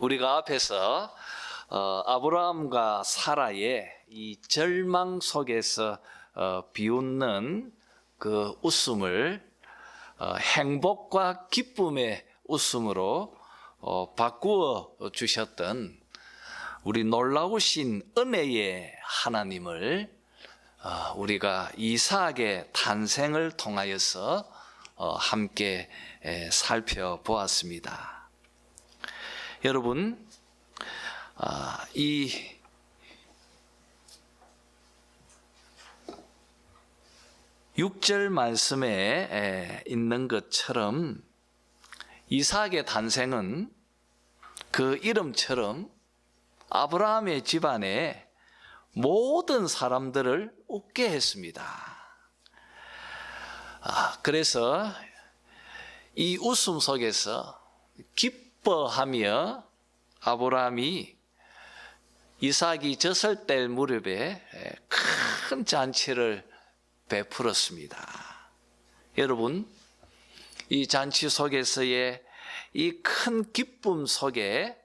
우리가 앞에서 아브라함과 사라의 이 절망 속에서 비웃는 그 웃음을 행복과 기쁨의 웃음으로 바꾸어 주셨던 우리 놀라우신 은혜의 하나님을 우리가 이삭의 탄생을 통하여서 함께 살펴보았습니다. 여러분, 이 6절 말씀에 있는 것처럼 이삭의 탄생은 그 이름처럼 아브라함의 집안에 모든 사람들을 웃게 했습니다. 그래서 이 웃음 속에서 기뻐하며 아브라함이 이삭이 젖을 뗄 무렵에 큰 잔치를 베풀었습니다. 여러분, 이 잔치 속에서의 이 큰 기쁨 속에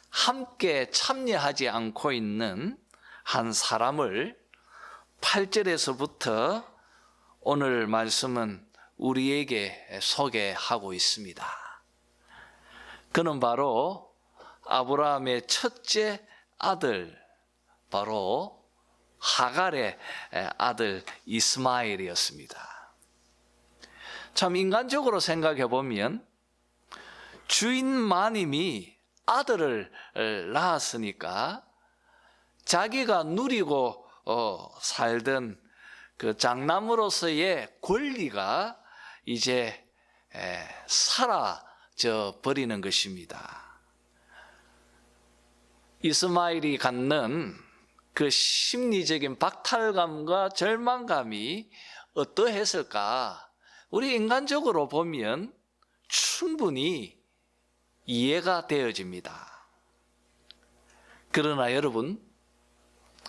함께 참여하지 않고 있는 한 사람을 8절에서부터 오늘 말씀은 우리에게 소개하고 있습니다. 그는 바로 아브라함의 첫째 아들, 바로 하갈의 아들 이스마엘이었습니다. 참 인간적으로 생각해 보면 주인 마님이 아들을 낳았으니까 자기가 누리고 살던 그 장남으로서의 권리가 이제 사라져 버리는 것입니다. 이스마엘이 갖는 그 심리적인 박탈감과 절망감이 어떠했을까? 우리 인간적으로 보면 충분히 이해가 되어집니다. 그러나 여러분,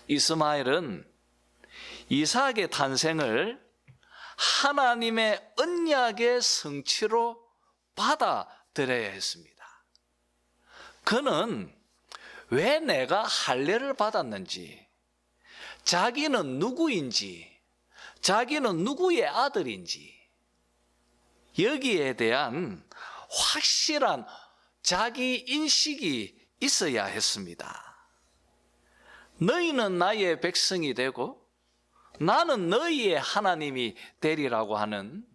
이스마엘은 이삭의 탄생을 하나님의 언약의 성취로 받아들여야 했습니다. 그는 왜 내가 할례를 받았는지, 자기는 누구인지, 자기는 누구의 아들인지 여기에 대한 확실한 자기 인식이 있어야 했습니다. 너희는 나의 백성이 되고 나는 너희의 하나님이 되리라고 하는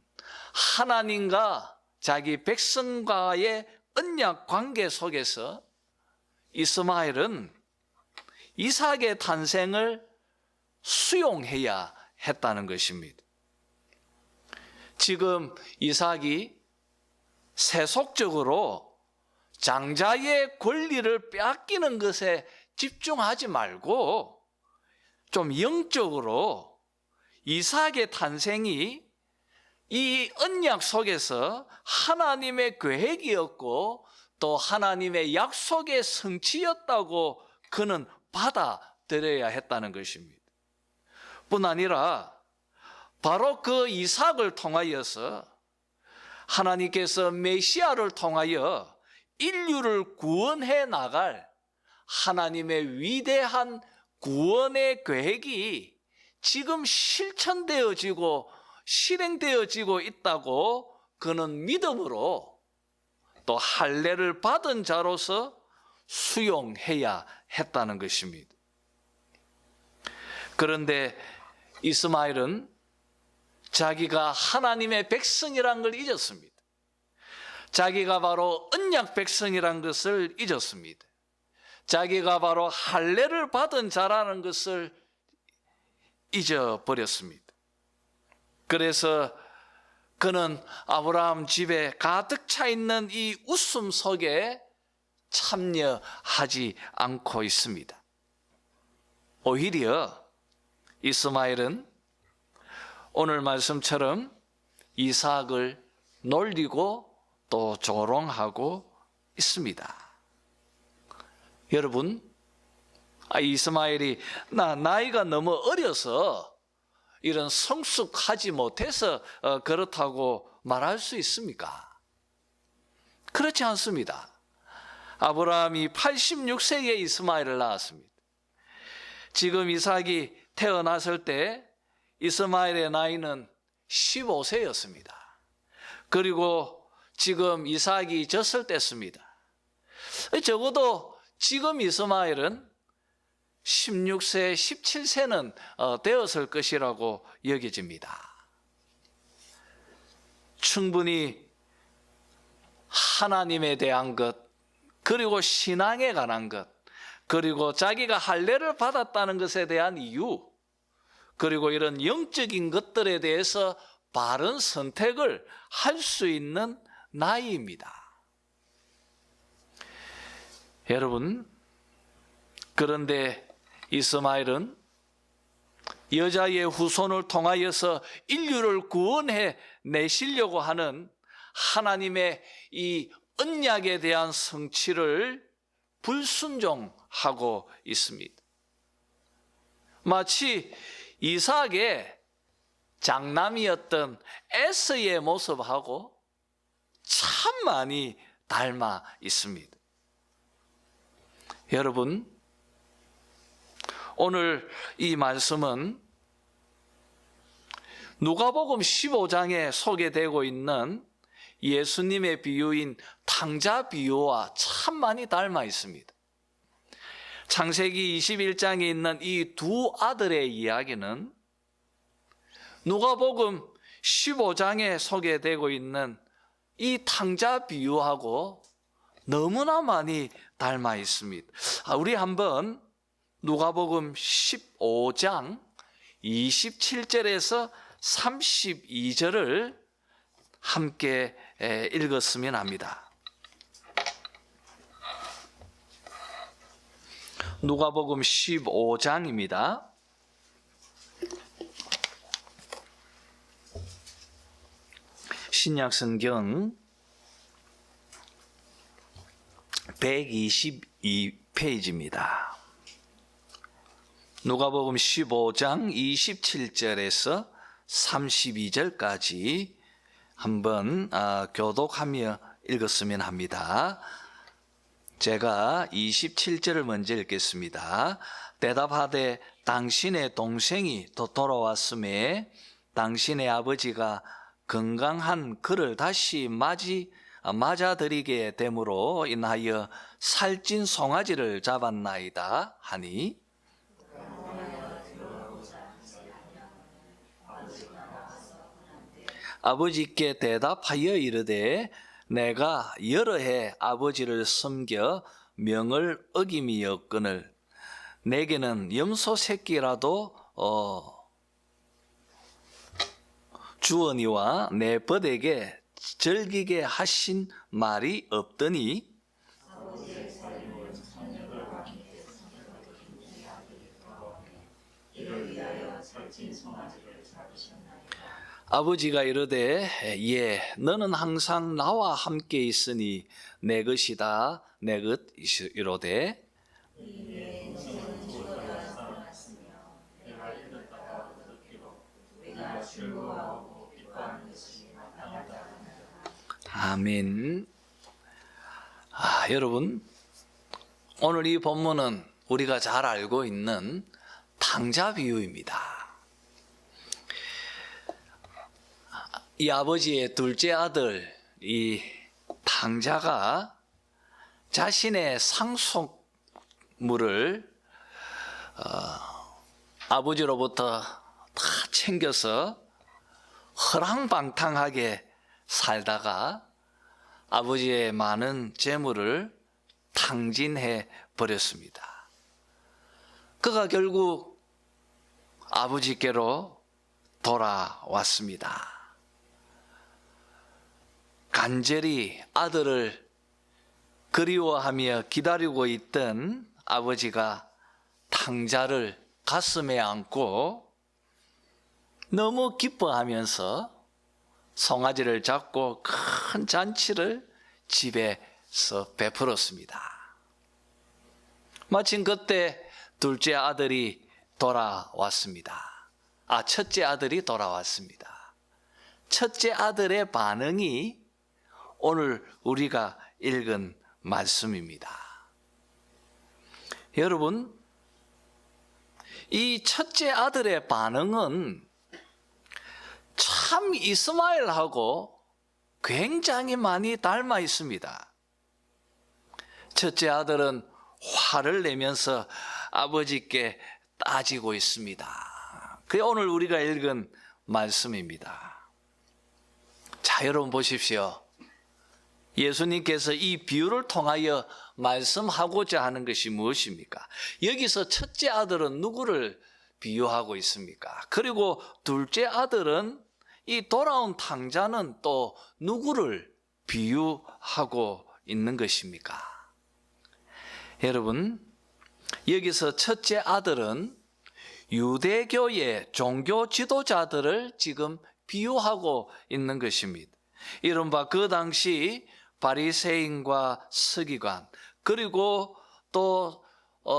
하나님과 자기 백성과의 언약 관계 속에서 이스마엘은 이삭의 탄생을 수용해야 했다는 것입니다. 지금 이삭이 세속적으로 장자의 권리를 빼앗기는 것에 집중하지 말고 좀 영적으로 이삭의 탄생이 이 언약 속에서 하나님의 계획이었고 또 하나님의 약속의 성취였다고 그는 받아들여야 했다는 것입니다. 뿐 아니라 바로 그 이삭을 통하여서 하나님께서 메시아를 통하여 인류를 구원해 나갈 하나님의 위대한 구원의 계획이 지금 실천되어지고 실행되어지고 있다고 그는 믿음으로 또 할례를 받은 자로서 수용해야 했다는 것입니다. 그런데 이스마엘은 자기가 하나님의 백성이란 걸 잊었습니다. 자기가 바로 언약 백성이란 것을 잊었습니다. 자기가 바로 할례를 받은 자라는 것을 잊어버렸습니다. 그래서 그는 아브라함 집에 가득 차 있는 이 웃음 속에 참여하지 않고 있습니다. 오히려 이스마엘은 오늘 말씀처럼 이삭을 놀리고 또 조롱하고 있습니다. 여러분, 이스마엘이 나이가 너무 어려서 이런 성숙하지 못해서 그렇다고 말할 수 있습니까? 그렇지 않습니다. 아브라함이 86세에 이스마엘을 낳았습니다. 지금 이삭이 태어났을 때 이스마엘의 나이는 15세였습니다. 그리고 지금 이삭이 졌을 때였습니다. 적어도 지금 이스마엘은 16세, 17세는 되었을 것이라고 여겨집니다. 충분히 하나님에 대한 것, 그리고 신앙에 관한 것, 그리고 자기가 할례를 받았다는 것에 대한 이유, 그리고 이런 영적인 것들에 대해서 바른 선택을 할 수 있는 나이입니다. 여러분, 그런데 이스마엘은 여자의 후손을 통하여서 인류를 구원해 내시려고 하는 하나님의 이 언약에 대한 성취를 불순종하고 있습니다. 마치 이삭의 장남이었던 에서의 모습하고 참 많이 닮아 있습니다. 여러분, 오늘 이 말씀은 누가복음 15장에 소개되고 있는 예수님의 비유인 탕자 비유와 참 많이 닮아 있습니다. 창세기 21장에 있는 이 두 아들의 이야기는 누가복음 15장에 소개되고 있는 이 탕자 비유하고 너무나 많이 닮아 있습니다. 우리 한번 누가복음 15장 27절에서 32절을 함께 읽었으면 합니다. 누가복음 15장입니다. 신약성경 122페이지입니다. 누가복음 15장 27절에서 32절까지 한번 교독하며 읽었으면 합니다. 제가 27절을 먼저 읽겠습니다. 대답하되 당신의 동생이 또 돌아왔음에 당신의 아버지가 건강한 그를 다시 맞아들이게 됨으로 인하여 살찐 송아지를 잡았나이다 하니 아버지께 대답하여 이르되 내가 여러 해 아버지를 섬겨 명을 어김이었거늘 내게는 염소 새끼라도 주어니와 내 벗에게 즐기게 하신 말이 없더니 아버지가 이르되 예 너는 항상 나와 함께 있으니 내 것이다 내 것이로되 아멘. 여러분, 오늘 이 본문은 우리가 잘 알고 있는 탕자 비유입니다. 이 아버지의 둘째 아들 이 탕자가 자신의 상속물을 아버지로부터 다 챙겨서 허랑방탕하게 살다가 아버지의 많은 재물을 탕진해 버렸습니다. 그가 결국 아버지께로 돌아왔습니다. 간절히 아들을 그리워하며 기다리고 있던 아버지가 탕자를 가슴에 안고 너무 기뻐하면서 송아지를 잡고 큰 잔치를 집에서 베풀었습니다. 마침 그때 둘째 아들이 돌아왔습니다. 첫째 아들이 돌아왔습니다. 첫째 아들의 반응이 오늘 우리가 읽은 말씀입니다. 여러분, 이 첫째 아들의 반응은 참 이스마엘하고 굉장히 많이 닮아 있습니다. 첫째 아들은 화를 내면서 아버지께 따지고 있습니다. 그게 오늘 우리가 읽은 말씀입니다. 자, 여러분 보십시오. 예수님께서 이 비유를 통하여 말씀하고자 하는 것이 무엇입니까? 여기서 첫째 아들은 누구를 비유하고 있습니까? 그리고 둘째 아들은 이 돌아온 탕자는 또 누구를 비유하고 있는 것입니까? 여러분, 여기서 첫째 아들은 유대교의 종교 지도자들을 지금 비유하고 있는 것입니다. 이른바 그 당시 바리새인과 서기관, 그리고 또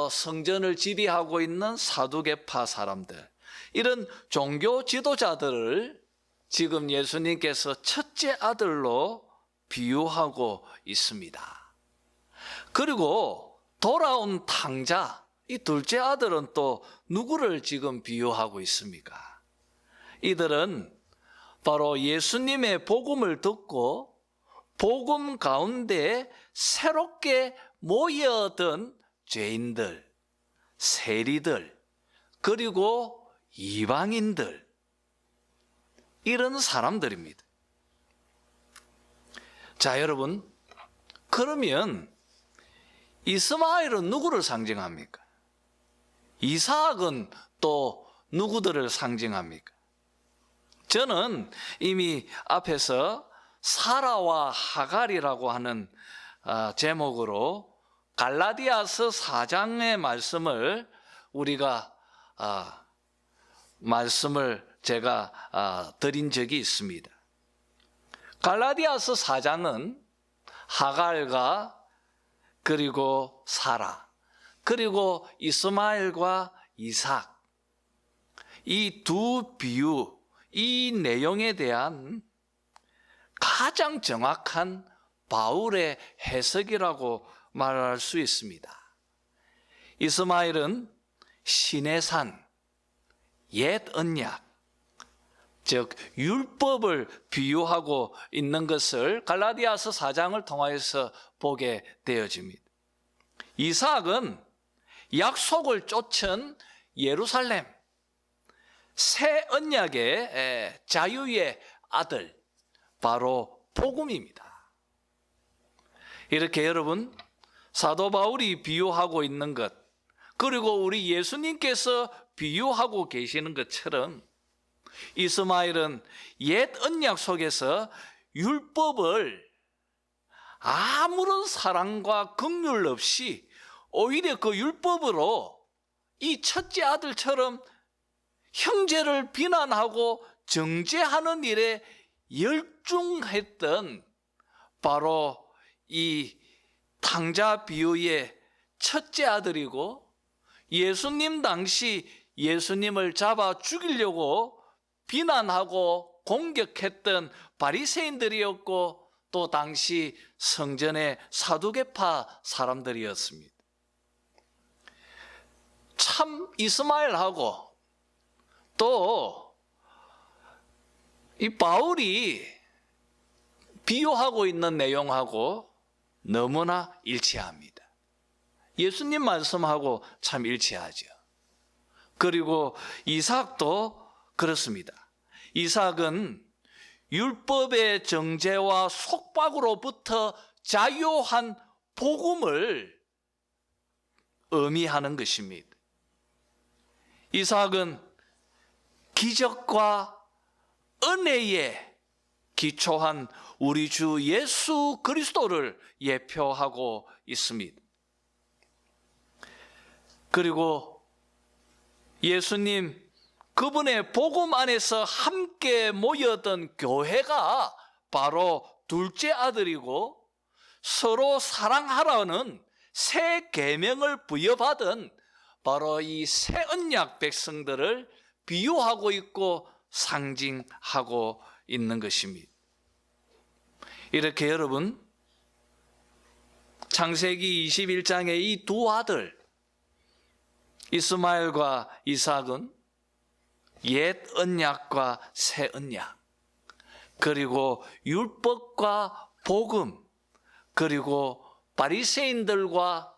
성전을 지배하고 있는 사두개파 사람들, 이런 종교 지도자들을 지금 예수님께서 첫째 아들로 비유하고 있습니다. 그리고 돌아온 탕자, 이 둘째 아들은 또 누구를 지금 비유하고 있습니까? 이들은 바로 예수님의 복음을 듣고 복음 가운데 새롭게 모여든 죄인들, 세리들, 그리고 이방인들, 이런 사람들입니다. 자, 여러분, 그러면 이스마엘은 누구를 상징합니까? 이삭은 또 누구들을 상징합니까? 저는 이미 앞에서 사라와 하갈이라고 하는 제목으로 갈라디아서 4장의 말씀을 제가 드린 적이 있습니다. 갈라디아서 4장은 하갈과 그리고 사라, 그리고 이스마엘과 이삭, 이 두 비유, 이 내용에 대한 가장 정확한 바울의 해석이라고 말할 수 있습니다. 이스마엘은 신의 산, 옛 언약, 즉 율법을 비유하고 있는 것을 갈라디아서 4장을 통하여서 보게 되어집니다. 이삭은 약속을 쫓은 예루살렘, 새 언약의 자유의 아들, 바로 복음입니다. 이렇게 여러분, 사도 바울이 비유하고 있는 것, 그리고 우리 예수님께서 비유하고 계시는 것처럼 이스마엘은 옛 언약 속에서 율법을 아무런 사랑과 긍휼 없이 오히려 그 율법으로 이 첫째 아들처럼 형제를 비난하고 정죄하는 일에 열중했던 바로 이 탕자 비유의 첫째 아들이고, 예수님 당시 예수님을 잡아 죽이려고 비난하고 공격했던 바리새인들이었고, 또 당시 성전의 사두개파 사람들이었습니다. 참 이스마엘하고 또 이 바울이 비유하고 있는 내용하고 너무나 일치합니다. 예수님 말씀하고 참 일치하죠. 그리고 이삭도 그렇습니다. 이삭은 율법의 정죄와 속박으로부터 자유한 복음을 의미하는 것입니다. 이삭은 기적과 은혜에 기초한 우리 주 예수 그리스도를 예표하고 있습니다. 그리고 예수님, 그분의 복음 안에서 함께 모여든 교회가 바로 둘째 아들이고, 서로 사랑하라는 새 계명을 부여받은 바로 이 새 언약 백성들을 비유하고 있고 상징하고 있는 것입니다. 이렇게 여러분, 창세기 21장의 이 두 아들 이스마엘과 이삭은 옛 언약과 새 언약, 그리고 율법과 복음, 그리고 바리새인들과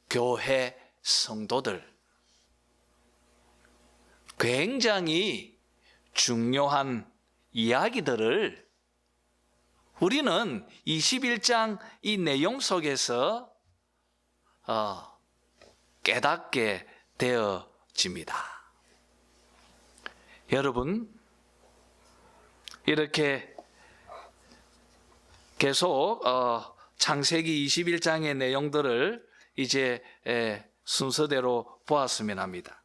교회 성도들, 굉장히 중요한 이야기들을 우리는 21장 이 내용 속에서 깨닫게 되어집니다. 여러분, 이렇게 계속 창세기 21장의 내용들을 이제 순서대로 보았으면 합니다.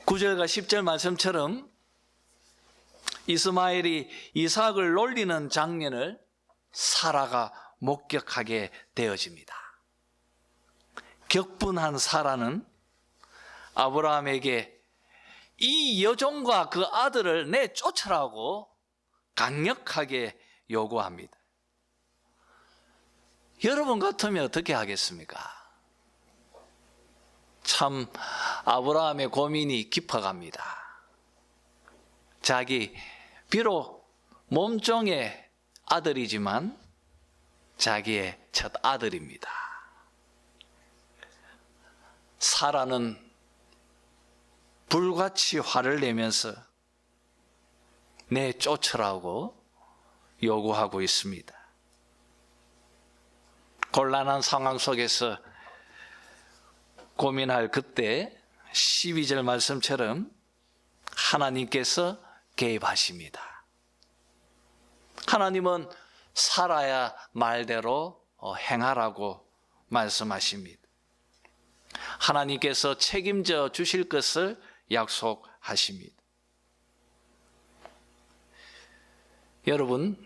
9절과 10절 말씀처럼 이스마엘이 이삭을 놀리는 장면을 사라가 목격하게 되어집니다. 격분한 사라는 아브라함에게 이 여종과 그 아들을 내쫓으라고 강력하게 요구합니다. 여러분 같으면 어떻게 하겠습니까? 참 아브라함의 고민이 깊어갑니다. 자기 비록 몸종의 아들이지만 자기의 첫 아들입니다. 사라는 불같이 화를 내면서 내쫓으라고 요구하고 있습니다. 곤란한 상황 속에서 고민할 그때 12절 말씀처럼 하나님께서 개입하십니다. 하나님은 사라야 말대로 행하라고 말씀하십니다. 하나님께서 책임져 주실 것을 약속하십니다. 여러분,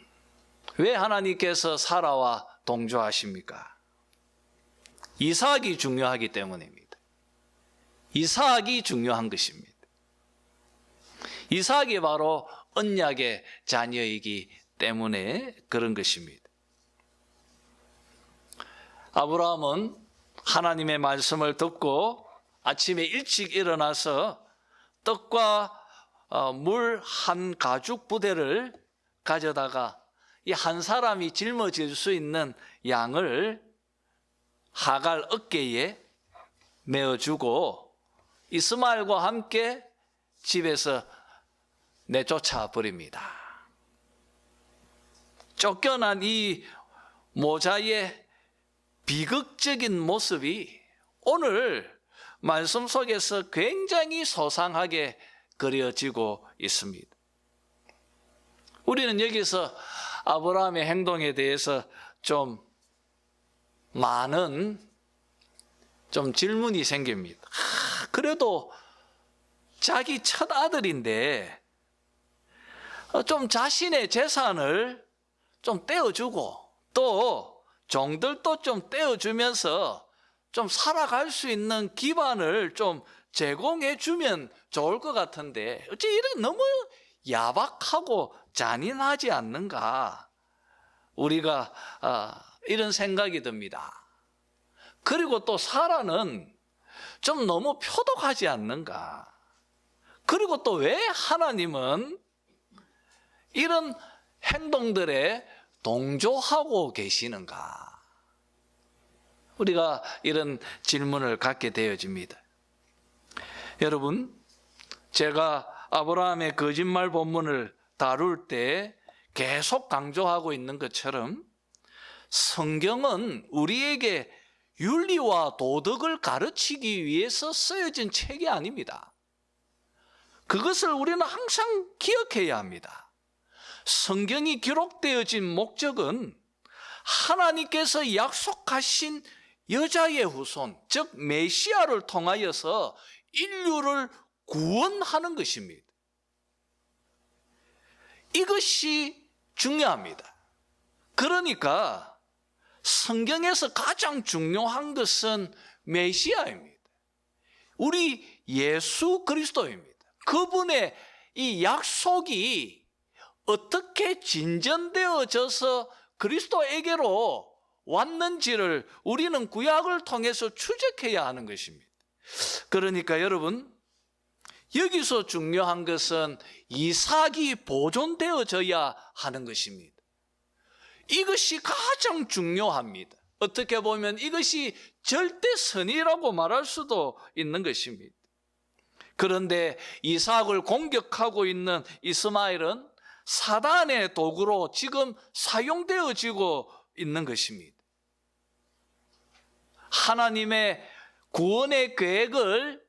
왜 하나님께서 사라와 동조하십니까? 이삭이 중요하기 때문입니다. 이삭이 중요한 것입니다. 이삭이 바로 언약의 자녀이기 때문에 그런 것입니다. 아브라함은 하나님의 말씀을 듣고 아침에 일찍 일어나서 떡과 물 한 가죽 부대를 가져다가 이 한 사람이 짊어질 수 있는 양을 하갈 어깨에 메어주고 이스마엘과 함께 집에서 내쫓아 버립니다. 쫓겨난 이 모자의 비극적인 모습이 오늘 말씀 속에서 굉장히 소상하게 그려지고 있습니다. 우리는 여기서 아브라함의 행동에 대해서 좀 많은 질문이 생깁니다. 그래도 자기 첫 아들인데 좀 자신의 재산을 좀 떼어주고 또 종들도 좀 떼어주면서 좀 살아갈 수 있는 기반을 좀 제공해 주면 좋을 것 같은데 어째 이런 너무 야박하고 잔인하지 않는가? 우리가 이런 생각이 듭니다. 그리고 또 사라는 좀 너무 표독하지 않는가? 그리고 또 왜 하나님은 이런 행동들에 동조하고 계시는가? 우리가 이런 질문을 갖게 되어집니다. 여러분, 제가 아브라함의 거짓말 본문을 다룰 때 계속 강조하고 있는 것처럼 성경은 우리에게 윤리와 도덕을 가르치기 위해서 쓰여진 책이 아닙니다. 그것을 우리는 항상 기억해야 합니다. 성경이 기록되어진 목적은 하나님께서 약속하신 여자의 후손, 즉 메시아를 통하여서 인류를 구원하는 것입니다. 이것이 중요합니다. 그러니까 성경에서 가장 중요한 것은 메시아입니다. 우리 예수 그리스도입니다. 그분의 이 약속이 어떻게 진전되어져서 그리스도에게로 왔는지를 우리는 구약을 통해서 추적해야 하는 것입니다. 그러니까 여러분, 여기서 중요한 것은 이삭이 보존되어져야 하는 것입니다. 이것이 가장 중요합니다. 어떻게 보면 이것이 절대선이라고 말할 수도 있는 것입니다. 그런데 이삭을 공격하고 있는 이스마엘은 사단의 도구로 지금 사용되어지고 있는 것입니다. 하나님의 구원의 계획을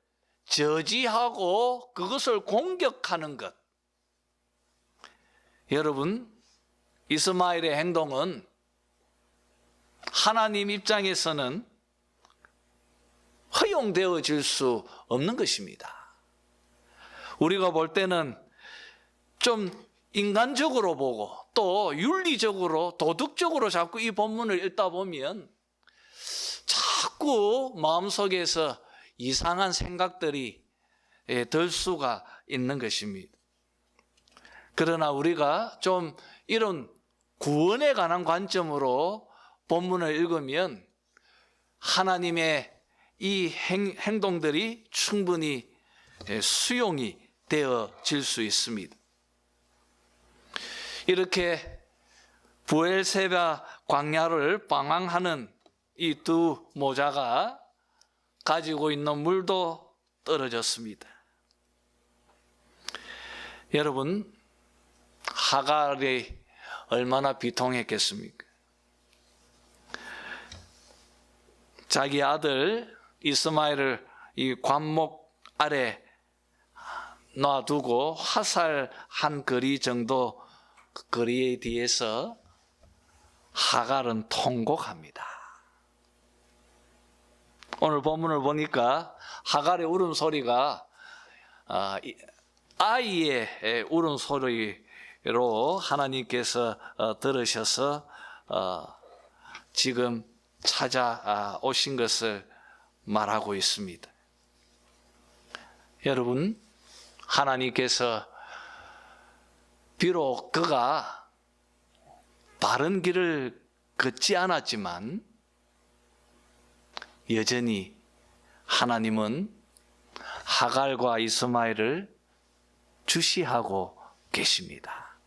저지하고 그것을 공격하는 것. 여러분, 이스마엘의 행동은 하나님 입장에서는 허용되어질 수 없는 것입니다. 우리가 볼 때는 좀 인간적으로 보고 또 윤리적으로 도덕적으로 자꾸 이 본문을 읽다 보면 자꾸 마음속에서 이상한 생각들이 들 수가 있는 것입니다. 그러나 우리가 좀 이런 구원에 관한 관점으로 본문을 읽으면 하나님의 이 행동들이 충분히 수용이 되어질 수 있습니다. 이렇게 부엘세바 광야를 방황하는 이 두 모자가 가지고 있는 물도 떨어졌습니다. 여러분, 하갈이 얼마나 비통했겠습니까? 자기 아들 이스마엘을 이 관목 아래 놔두고 화살 한 거리 정도 거리에 뒤에서 하갈은 통곡합니다. 오늘 본문을 보니까 하갈의 울음소리가 아이의 울음소리로 하나님께서 들으셔서 지금 찾아오신 것을 말하고 있습니다. 여러분, 하나님께서 비록 그가 바른 길을 걷지 않았지만 여전히 하나님은 하갈과 이스마엘을 주시하고 계십니다.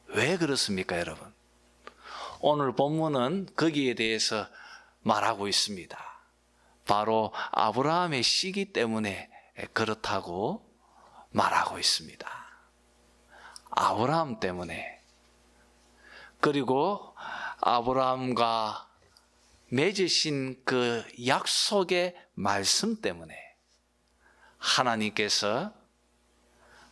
왜 그렇습니까, 여러분? 오늘 본문은 거기에 대해서 말하고 있습니다. 바로 아브라함의 씨기 때문에 그렇다고 말하고 있습니다. 아브라함 때문에, 그리고 아브라함과 맺으신 그 약속의 말씀 때문에 하나님께서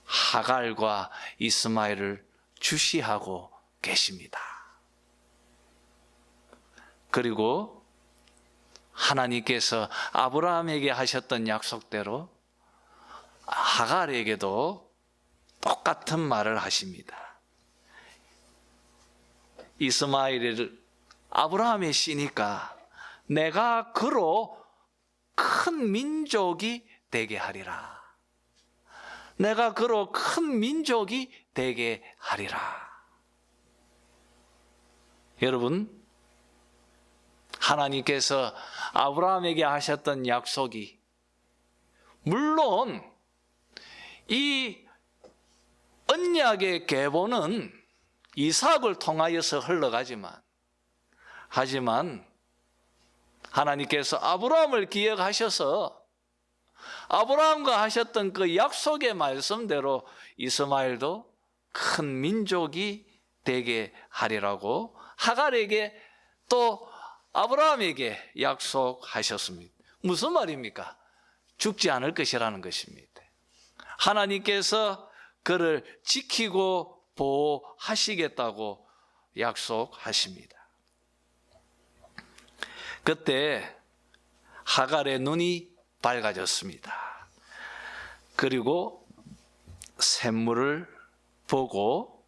하갈과 이스마엘을 주시하고 계십니다. 그리고 하나님께서 아브라함에게 하셨던 약속대로 하갈에게도 똑같은 말을 하십니다. 이스마엘을 아브라함의 씨니까 내가 그로 큰 민족이 되게 하리라. 내가 그로 큰 민족이 되게 하리라. 여러분, 하나님께서 아브라함에게 하셨던 약속이 물론 이 언약의 계보는 이삭을 통하여서 흘러가지만 하지만 하나님께서 아브라함을 기억하셔서 아브라함과 하셨던 그 약속의 말씀대로 이스마엘도 큰 민족이 되게 하리라고 하갈에게 또 아브라함에게 약속하셨습니다. 무슨 말입니까? 죽지 않을 것이라는 것입니다. 하나님께서 그를 지키고 보호하시겠다고 약속하십니다. 그때 하갈의 눈이 밝아졌습니다. 그리고 샘물을 보고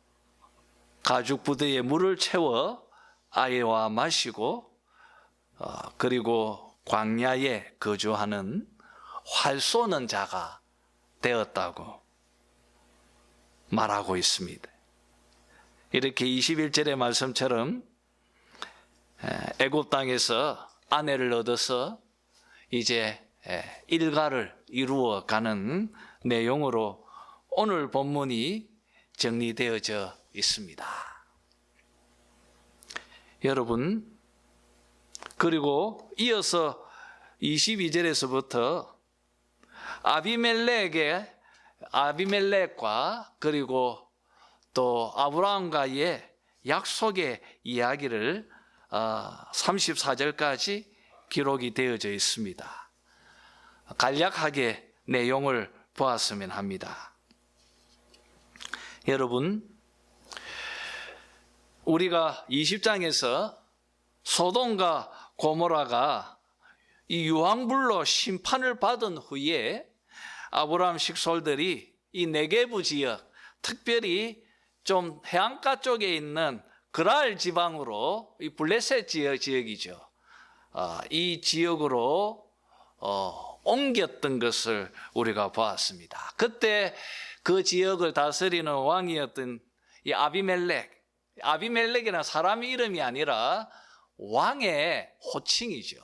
가죽 부대에 물을 채워 아이와 마시고 그리고 광야에 거주하는 활 쏘는 자가 되었다고 말하고 있습니다. 이렇게 21절의 말씀처럼 애굽 땅에서 아내를 얻어서 이제 일가를 이루어 가는 내용으로 오늘 본문이 정리되어져 있습니다. 여러분, 그리고 이어서 22절에서부터 아비멜렉과 그리고 또 아브라함과의 약속의 이야기를 34절까지 기록이 되어져 있습니다. 간략하게 내용을 보았으면 합니다. 여러분, 우리가 20장에서 소돔과 고모라가 이 유황불로 심판을 받은 후에 아브라함 식솔들이 이 네게부 지역, 특별히 좀 해안가 쪽에 있는 그랄 지방으로, 이 블레셋 지역이죠. 이 지역으로 옮겼던 것을 우리가 보았습니다. 그때 그 지역을 다스리는 왕이었던 이 아비멜렉이라는 사람의 이름이 아니라 왕의 호칭이죠.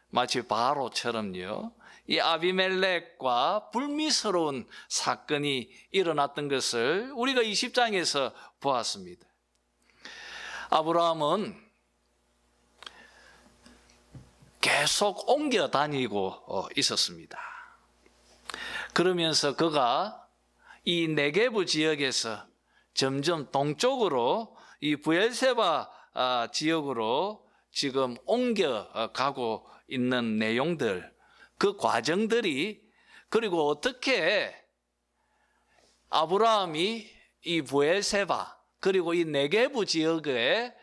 마치 바로처럼요. 이 아비멜렉과 불미스러운 사건이 일어났던 것을 우리가 20장에서 보았습니다. 아브라함은 계속 옮겨 다니고 있었습니다. 그러면서 그가 이 네게부 지역에서 점점 동쪽으로 이 브엘세바 지역으로 지금 옮겨가고 있는 내용들, 그 과정들이, 그리고 어떻게 아브라함이 이 브엘세바 그리고 이 네게부 지역에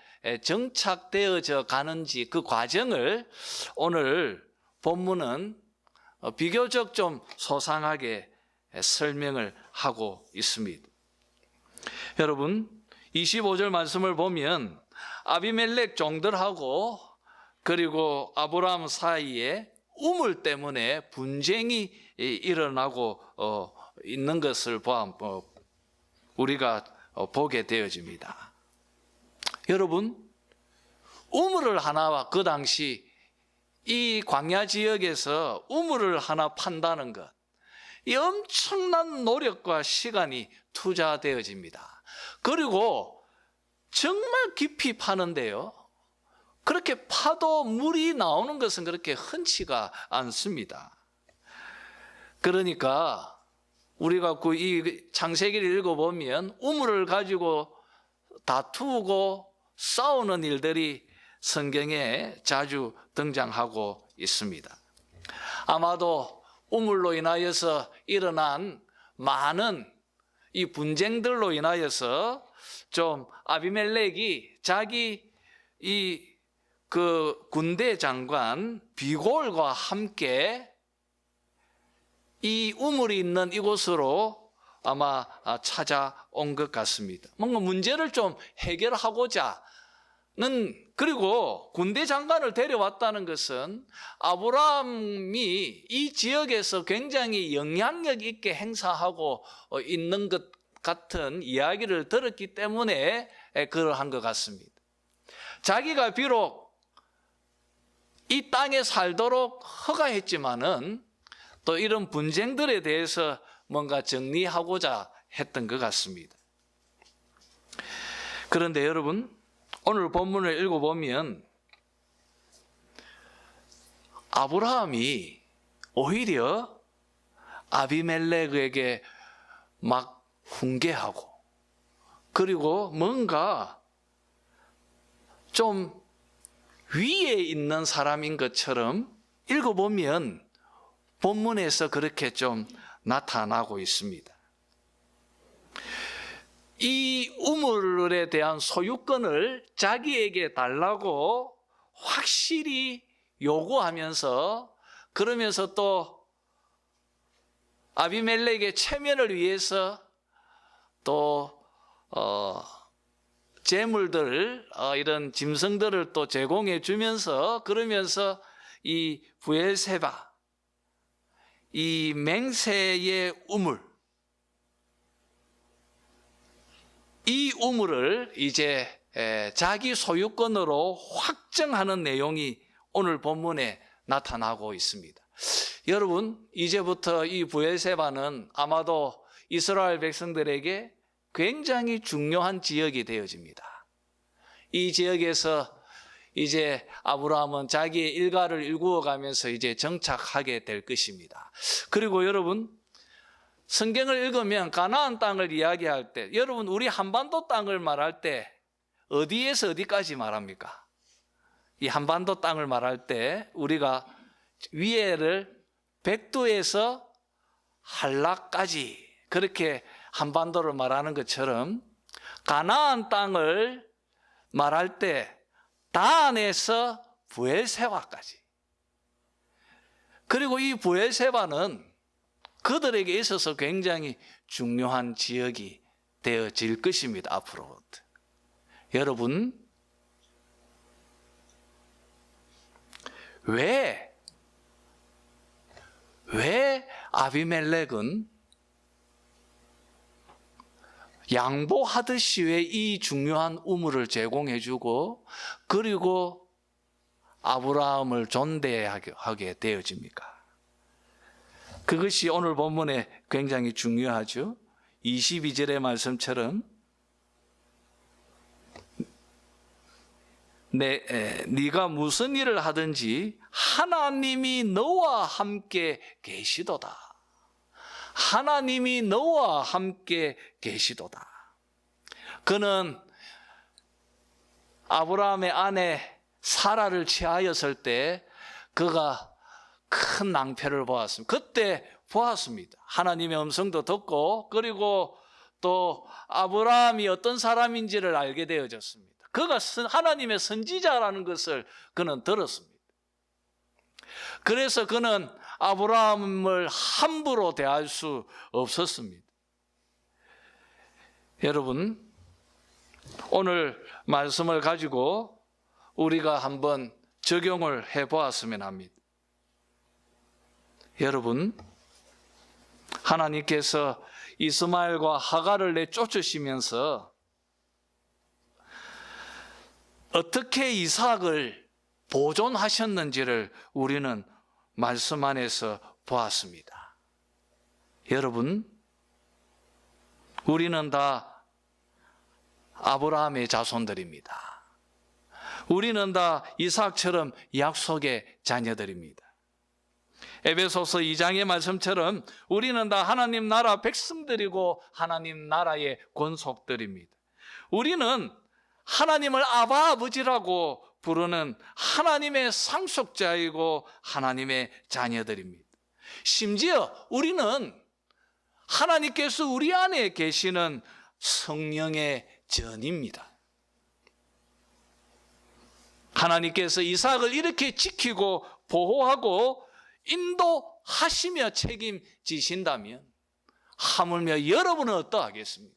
정착되어져 가는지 그 과정을 오늘 본문은 비교적 좀 소상하게 설명을 하고 있습니다. 여러분, 25절 말씀을 보면 아비멜렉 종들하고 그리고 아브라함 사이에 우물 때문에 분쟁이 일어나고 있는 것을 우리가 보게 되어집니다. 여러분, 우물을 하나, 그 당시 이 광야 지역에서 우물을 하나 판다는 것, 이 엄청난 노력과 시간이 투자되어집니다. 그리고 정말 깊이 파는데요, 그렇게 파도 물이 나오는 것은 그렇게 흔치가 않습니다. 그러니까 우리가 이 창세기를 읽어보면 우물을 가지고 다투고 싸우는 일들이 성경에 자주 등장하고 있습니다. 아마도 우물로 인하여서 일어난 많은 이 분쟁들로 인하여서 좀 아비멜렉이 자기 그 군대 장관 비골과 함께 이 우물이 있는 이곳으로 아마 찾아온 것 같습니다. 뭔가 문제를 좀 해결하고자는, 그리고 군대 장관을 데려왔다는 것은 아브라함이 이 지역에서 굉장히 영향력 있게 행사하고 있는 것 같은 이야기를 들었기 때문에 그러한 것 같습니다. 자기가 비록 이 땅에 살도록 허가했지만은 또 이런 분쟁들에 대해서 뭔가 정리하고자 했던 것 같습니다. 그런데 여러분, 오늘 본문을 읽어보면 아브라함이 오히려 아비멜렉에게 막 훈계하고, 그리고 뭔가 좀 위에 있는 사람인 것처럼 읽어보면 본문에서 그렇게 좀 나타나고 있습니다. 이 우물에 대한 소유권을 자기에게 달라고 확실히 요구하면서, 그러면서 또 아비멜렉의 체면을 위해서 또 재물들, 이런 짐승들을 또 제공해 주면서, 그러면서 이 브엘세바, 이 맹세의 우물, 이 우물을 이제 자기 소유권으로 확정하는 내용이 오늘 본문에 나타나고 있습니다. 여러분, 이제부터 이 브엘세바는 아마도 이스라엘 백성들에게 굉장히 중요한 지역이 되어집니다. 이 지역에서 이제 아브라함은 자기의 일가를 일구어 가면서 이제 정착하게 될 것입니다. 그리고 여러분, 성경을 읽으면 가나안 땅을 이야기할 때, 여러분, 우리 한반도 땅을 말할 때 어디에서 어디까지 말합니까? 이 한반도 땅을 말할 때 우리가 위에를 백두에서 한라까지 그렇게 한반도를 말하는 것처럼 가나안 땅을 말할 때 다안에서 브엘세바까지, 그리고 이 브엘세바는 그들에게 있어서 굉장히 중요한 지역이 되어질 것입니다. 앞으로. 여러분, 왜 아비멜렉은 양보하듯이 왜 이 중요한 우물을 제공해주고 그리고 아브라함을 존대하게 되어집니까? 그것이 오늘 본문에 굉장히 중요하죠. 22절의 말씀처럼 네가 무슨 일을 하든지 하나님이 너와 함께 계시도다. 하나님이 너와 함께 계시도다. 그는 아브라함의 아내 사라를 취하였을 때 그가 큰 낭패를 보았습니다. 그때 보았습니다. 하나님의 음성도 듣고 그리고 또 아브라함이 어떤 사람인지를 알게 되어졌습니다. 그가 하나님의 선지자라는 것을 그는 들었습니다. 그래서 그는 아브라함을 함부로 대할 수 없었습니다. 여러분, 오늘 말씀을 가지고 우리가 한번 적용을 해보았으면 합니다. 여러분, 하나님께서 이스마엘과 하갈을 내쫓으시면서 어떻게 이삭을 보존하셨는지를 우리는 말씀 안에서 보았습니다. 여러분, 우리는 다 아브라함의 자손들입니다. 우리는 다 이삭처럼 약속의 자녀들입니다. 에베소서 2장의 말씀처럼 우리는 다 하나님 나라 백성들이고 하나님 나라의 권속들입니다. 우리는 하나님을 아바 아버지라고 부르는 하나님의 상속자이고 하나님의 자녀들입니다. 심지어 우리는 하나님께서 우리 안에 계시는 성령의 전입니다. 하나님께서 이삭을 이렇게 지키고 보호하고 인도하시며 책임지신다면 하물며 여러분은 어떠하겠습니까?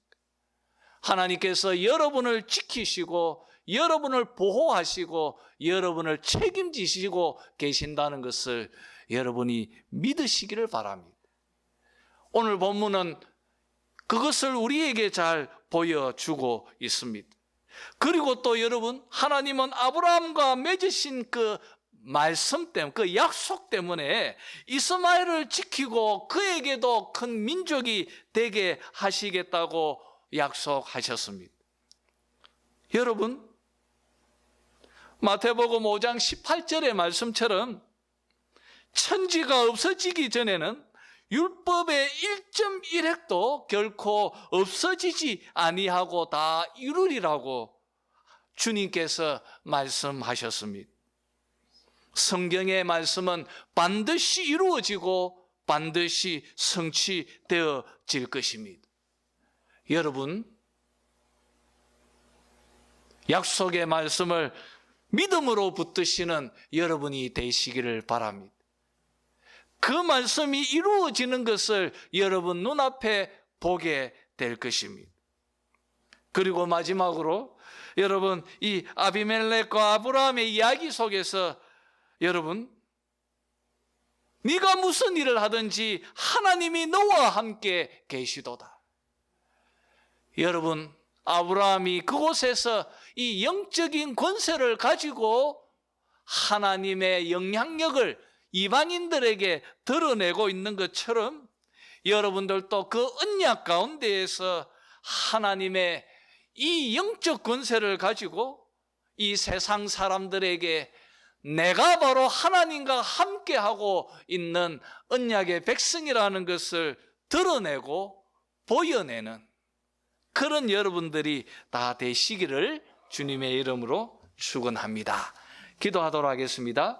하나님께서 여러분을 지키시고 여러분을 보호하시고 여러분을 책임지시고 계신다는 것을 여러분이 믿으시기를 바랍니다. 오늘 본문은 그것을 우리에게 잘 보여주고 있습니다. 그리고 또 여러분, 하나님은 아브라함과 맺으신 그 말씀 때문에, 그 약속 때문에 이스마엘을 지키고 그에게도 큰 민족이 되게 하시겠다고 약속하셨습니다. 여러분, 마태복음 5장 18절의 말씀처럼 천지가 없어지기 전에는 율법의 1.1획도 결코 없어지지 아니하고 다 이루리라고 주님께서 말씀하셨습니다. 성경의 말씀은 반드시 이루어지고 반드시 성취되어질 것입니다. 여러분, 약속의 말씀을 믿음으로 붙드시는 여러분이 되시기를 바랍니다. 그 말씀이 이루어지는 것을 여러분 눈앞에 보게 될 것입니다. 그리고 마지막으로 여러분, 이 아비멜렉과 아브라함의 이야기 속에서 여러분, 네가 무슨 일을 하든지 하나님이 너와 함께 계시도다. 여러분, 아브라함이 그곳에서 이 영적인 권세를 가지고 하나님의 영향력을 이방인들에게 드러내고 있는 것처럼 여러분들도 그 언약 가운데에서 하나님의 이 영적 권세를 가지고 이 세상 사람들에게 내가 바로 하나님과 함께하고 있는 언약의 백성이라는 것을 드러내고 보여내는 그런 여러분들이 다 되시기를 주님의 이름으로 축원합니다. 기도하도록 하겠습니다.